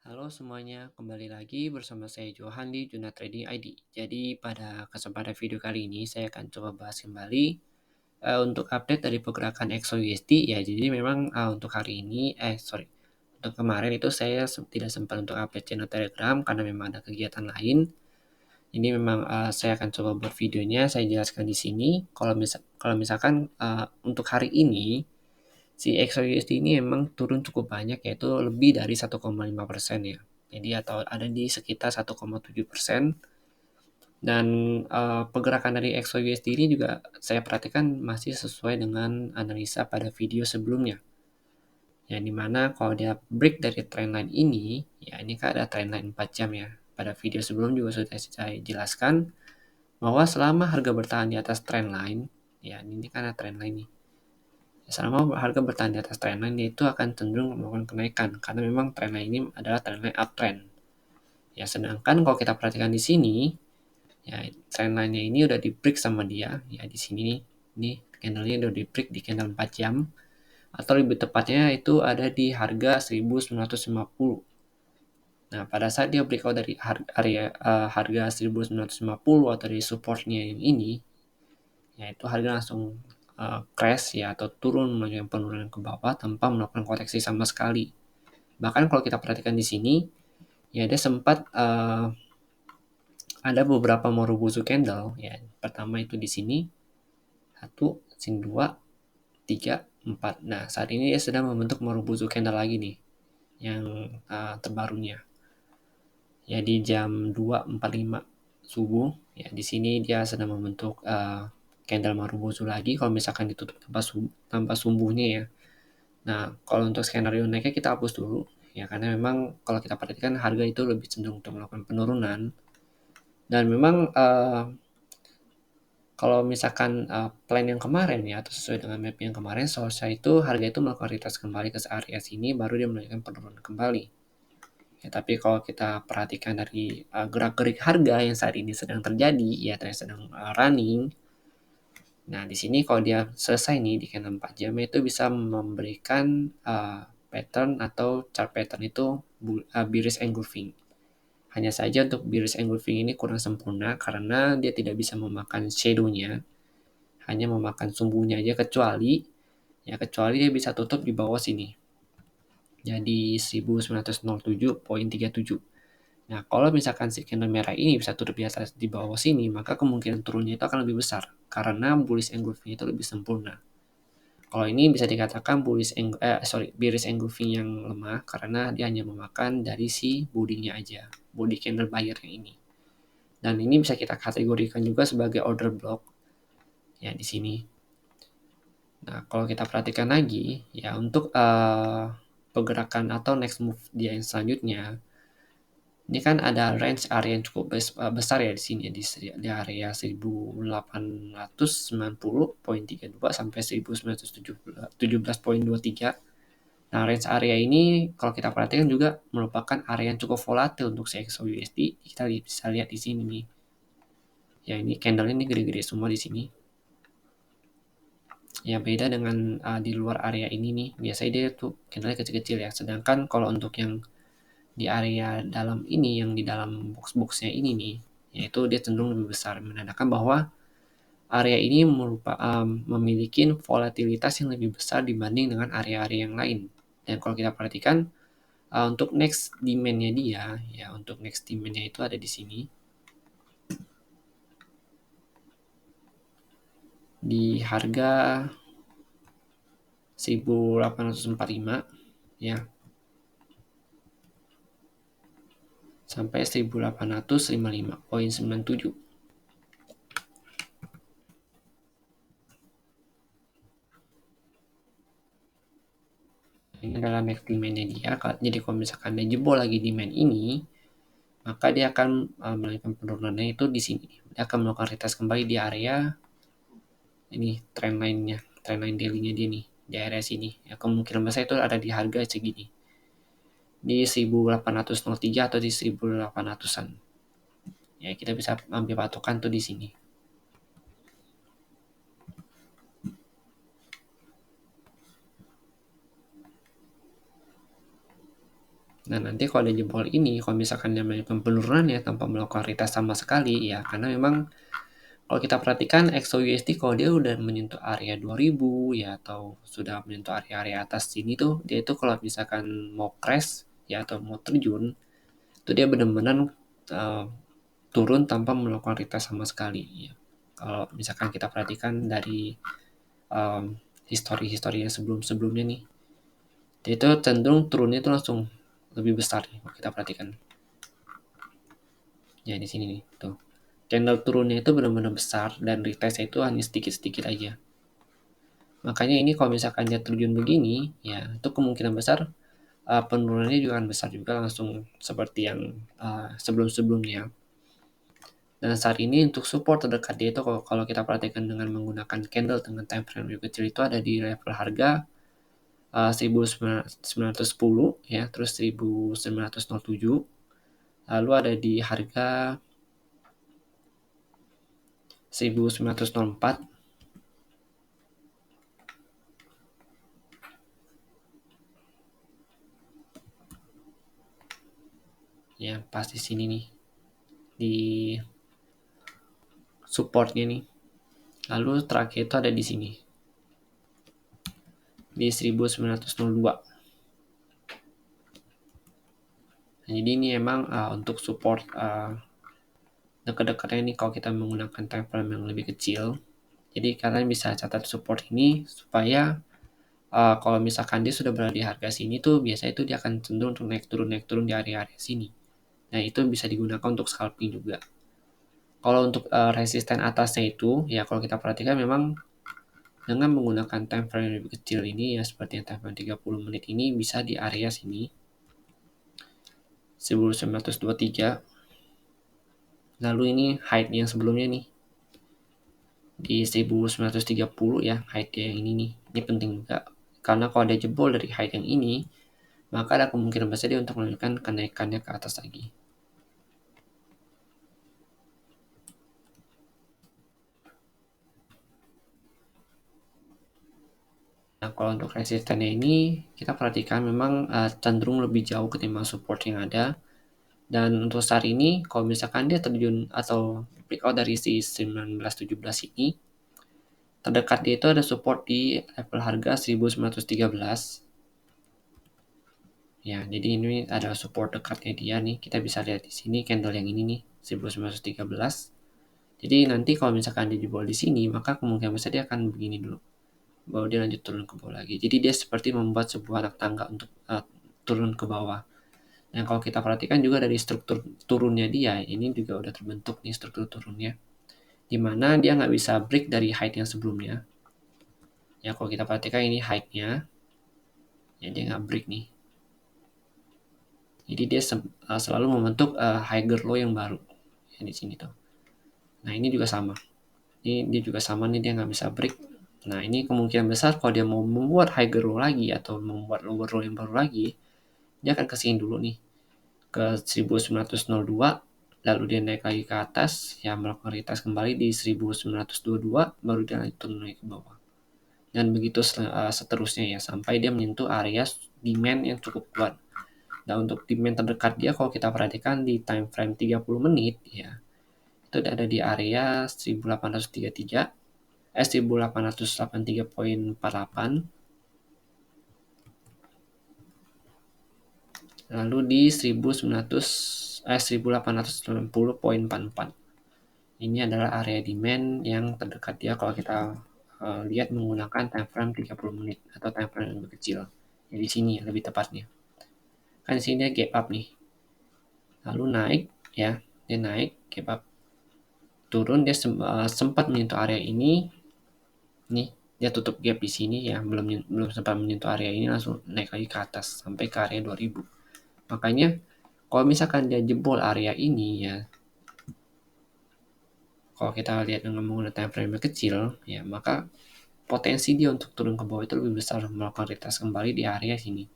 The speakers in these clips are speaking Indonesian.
Halo semuanya, kembali lagi bersama saya Johan di Juna Trading ID. Jadi pada kesempatan video kali ini saya akan coba bahas kembali untuk update dari pergerakan XOUSD ya. Jadi memang untuk hari ini, untuk kemarin itu saya tidak sempat untuk update channel Telegram karena memang ada kegiatan lain. Ini memang saya akan coba buat videonya, saya jelaskan di sini. Kalau misalkan untuk hari ini si XOUSD ini memang turun cukup banyak, yaitu lebih dari 1,5% ya. Jadi atau ada di sekitar 1,7%. Dan pergerakan dari XOUSD ini juga saya perhatikan masih sesuai dengan analisa pada video sebelumnya. Yang dimana kalau dia break dari trendline ini, ya ini kan ada trendline 4 jam ya. Pada video sebelum juga sudah saya jelaskan bahwa selama harga bertahan di atas trendline, ya ini kan ada trendline nih. Selama harga bertahan di atas trendline, itu akan cenderung melakukan kenaikan karena memang trendline ini adalah trendline uptrend. Ya, sedangkan kalau kita perhatikan di sini, ya trendline-nya ini udah di break sama dia. Ya di sini nih, ini candle-nya udah di break di candle 4 jam atau lebih tepatnya itu ada di harga 1950. Nah, pada saat dia breakout dari harga 1950 atau dari supportnya yang ini, yaitu harga langsung crash ya atau turun melakukan penurunan ke bawah tanpa melakukan koreksi sama sekali. Bahkan kalau kita perhatikan di sini, ya dia sempat ada beberapa Marubozu candle ya. Pertama itu di sini 1, sini 2, 3, 4. Nah, saat ini dia sedang membentuk Marubozu candle lagi nih yang terbarunya. Ya di jam 2.45 subuh ya di sini dia sedang membentuk candle Marubozu lagi kalau misalkan ditutup tanpa sumbuhnya ya. Nah, kalau untuk skenario naiknya kita hapus dulu ya karena memang kalau kita perhatikan harga itu lebih cenderung untuk melakukan penurunan dan memang kalau misalkan plan yang kemarin ya atau sesuai dengan map yang kemarin seharusnya itu harga itu melakukan retest kembali ke area sini baru dia melanjutkan penurunan kembali. Ya, tapi kalau kita perhatikan dari gerak-gerik harga yang saat ini sedang terjadi, ya sedang running. Nah, di sini kalau dia selesai nih di candle 4 jam itu bisa memberikan pattern atau chart pattern itu bearish engulfing. Hanya saja untuk bearish engulfing ini kurang sempurna karena dia tidak bisa memakan shadow-nya, hanya memakan sumbunya aja kecuali dia bisa tutup di bawah sini. Jadi 1907.37. Nah, kalau misalkan si candle merah ini bisa tutup di atas di bawah sini, maka kemungkinan turunnya itu akan lebih besar karena bullish engulfing itu lebih sempurna. Kalau ini bisa dikatakan bearish engulfing yang lemah karena dia hanya memakan dari si bodinya aja, body candle buyer yang ini. Dan ini bisa kita kategorikan juga sebagai order block ya di sini. Nah, kalau kita perhatikan lagi ya untuk pergerakan atau next move dia yang selanjutnya, ini kan ada range area yang cukup besar ya di sini di area 1890.32 sampai 1917.23. Nah, range area ini kalau kita perhatikan juga merupakan area yang cukup volatil untuk CXOUSD. Kita bisa lihat di sini nih. Ya, ini candle ini gede-gede semua di sini. Ya, beda dengan di luar area ini nih. Biasanya dia tuh candle kecil-kecil ya. Sedangkan kalau untuk yang di area dalam ini, yang di dalam box-boxnya ini nih, yaitu dia cenderung lebih besar, menandakan bahwa area ini memiliki volatilitas yang lebih besar dibanding dengan area-area yang lain. Dan kalau kita perhatikan untuk next demand-nya dia, ya untuk next demand-nya itu ada di sini. Di harga 1845 ya. Sampai 1855.97. Ini adalah next demand-nya dia. Jadi kalau misalkan dia jebol lagi demand ini, maka dia akan melakukan penurunannya itu di sini. Dia akan melakukan retest kembali di area ini trendline daily-nya dia nih di area sini. Ya, kemungkinan besar itu ada di harga segini. Di 1803 atau di 1800-an. Ya, kita bisa ambil patokan tuh di sini. Nah, nanti kalau dia jebol ini, kalau misalkan dia melakukan penurunan ya tanpa melakukan retest sama sekali, ya karena memang kalau kita perhatikan XOUSD kalau dia udah menyentuh area 2000 ya atau sudah menyentuh area-area atas sini tuh, dia itu kalau misalkan mau crash ya atau mau terjun, itu dia benar-benar uh, turun tanpa melakukan retest sama sekali. Ya. Kalau misalkan kita perhatikan dari um, histori-histori yang sebelum-sebelumnya nih, dia itu cenderung turunnya itu langsung lebih besar nih, kalau kita perhatikan. Ya di sini nih, tuh. Candle turunnya itu benar-benar besar dan retestnya itu hanya sedikit-sedikit aja. Makanya ini kalau misalkan dia terjun begini, ya itu kemungkinan besar penurunannya juga akan besar juga langsung seperti yang sebelum-sebelumnya. Dan saat ini untuk support terdekat dia itu kalau kita perhatikan dengan menggunakan candle dengan time frame yang kecil itu ada di level harga 1910 ya, terus 1907, lalu ada di harga 1904 ya, pas di sini nih di supportnya nih. Lalu terakhir itu ada di sini di 1902. Nah, jadi ini emang untuk support dekat-dekatnya ini kalau kita menggunakan time frame yang lebih kecil. Jadi kalian bisa catat support ini supaya kalau misalkan dia sudah berada di harga sini tuh biasanya itu dia akan cenderung untuk naik turun di area-area sini. Nah itu bisa digunakan untuk scalping juga. Kalau untuk resisten atasnya itu ya kalau kita perhatikan memang dengan menggunakan time frame yang lebih kecil ini ya seperti yang time frame 30 menit ini bisa di area sini 1923. Lalu ini height yang sebelumnya nih di 1930 ya, height yang ini nih. Ini penting juga karena kalau ada jebol dari height yang ini, maka ada kemungkinan besar dia untuk melanjutkan kenaikannya ke atas lagi. Nah, kalau untuk resistennya ini kita perhatikan memang cenderung lebih jauh ketimbang support yang ada. Dan untuk saat ini, kalau misalkan dia terjun atau breakout dari si 1917 ini, terdekat dia itu ada support di level harga 1913. Ya, jadi ini ada support dekatnya dia nih. Kita bisa lihat di sini candle yang ini nih, 1913. Jadi nanti kalau misalkan dia jebol di sini, maka kemungkinan besar dia akan begini dulu. Baru dia lanjut turun ke bawah lagi. Jadi dia seperti membuat sebuah anak tangga untuk turun ke bawah. Dan kalau kita perhatikan juga dari struktur turunnya dia, ini juga udah terbentuk nih struktur turunnya. Dimana dia nggak bisa break dari height yang sebelumnya. Ya kalau kita perhatikan ini height-nya, ya dia nggak break nih. Jadi dia selalu membentuk higher low yang baru. Ya, di sini tuh. Nah ini juga sama. Ini dia juga sama nih dia nggak bisa break. Nah ini kemungkinan besar kalau dia mau membuat higher low lagi atau membuat lower low yang baru lagi, dia akan kesini dulu nih ke 1902, lalu dia naik lagi ke atas ya melakukan retest kembali di 1922, baru dia lanjut turun lagi ke bawah dan begitu seterusnya ya sampai dia menyentuh area demand yang cukup kuat. Nah untuk demand terdekat dia kalau kita perhatikan di time frame 30 menit ya itu ada di area 1833 1883.48, lalu di 1890.44. Ini adalah area demand yang terdekat dia kalau kita lihat menggunakan time frame 30 menit atau time frame yang lebih kecil. Jadi sini lebih tepatnya. Kan di sini dia gap up nih. Lalu naik ya, dia naik gap up. Turun dia sempat menyentuh area ini. Nih, dia tutup gap di sini ya, belum sempat menyentuh area ini langsung naik lagi ke atas sampai ke area 2000. Makanya kalau misalkan dia jebol area ini ya, kalau kita lihat dengan menggunakan time frame yang kecil ya, maka potensi dia untuk turun ke bawah itu lebih besar melakukan retest kembali di area sini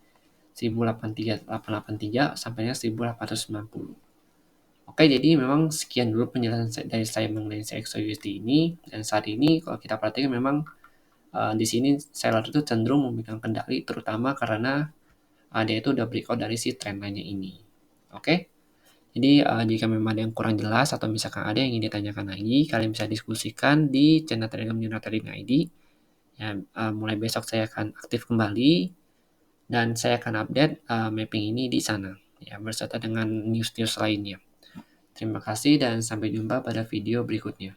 1883 sampai 1890. Oke, jadi memang sekian dulu penjelasan dari saya mengenai XOUSD ini. Dan saat ini kalau kita perhatikan memang di sini seller itu cenderung memegang kendali terutama karena dia itu udah breakout dari si trendline-nya ini. Oke? Jadi, jika memang ada yang kurang jelas atau misalkan ada yang ingin ditanyakan lagi, kalian bisa diskusikan di channel Telegram Juna Trading ID. Ya, mulai besok saya akan aktif kembali dan saya akan update mapping ini di sana, ya, berserta dengan news-news lainnya. Terima kasih dan sampai jumpa pada video berikutnya.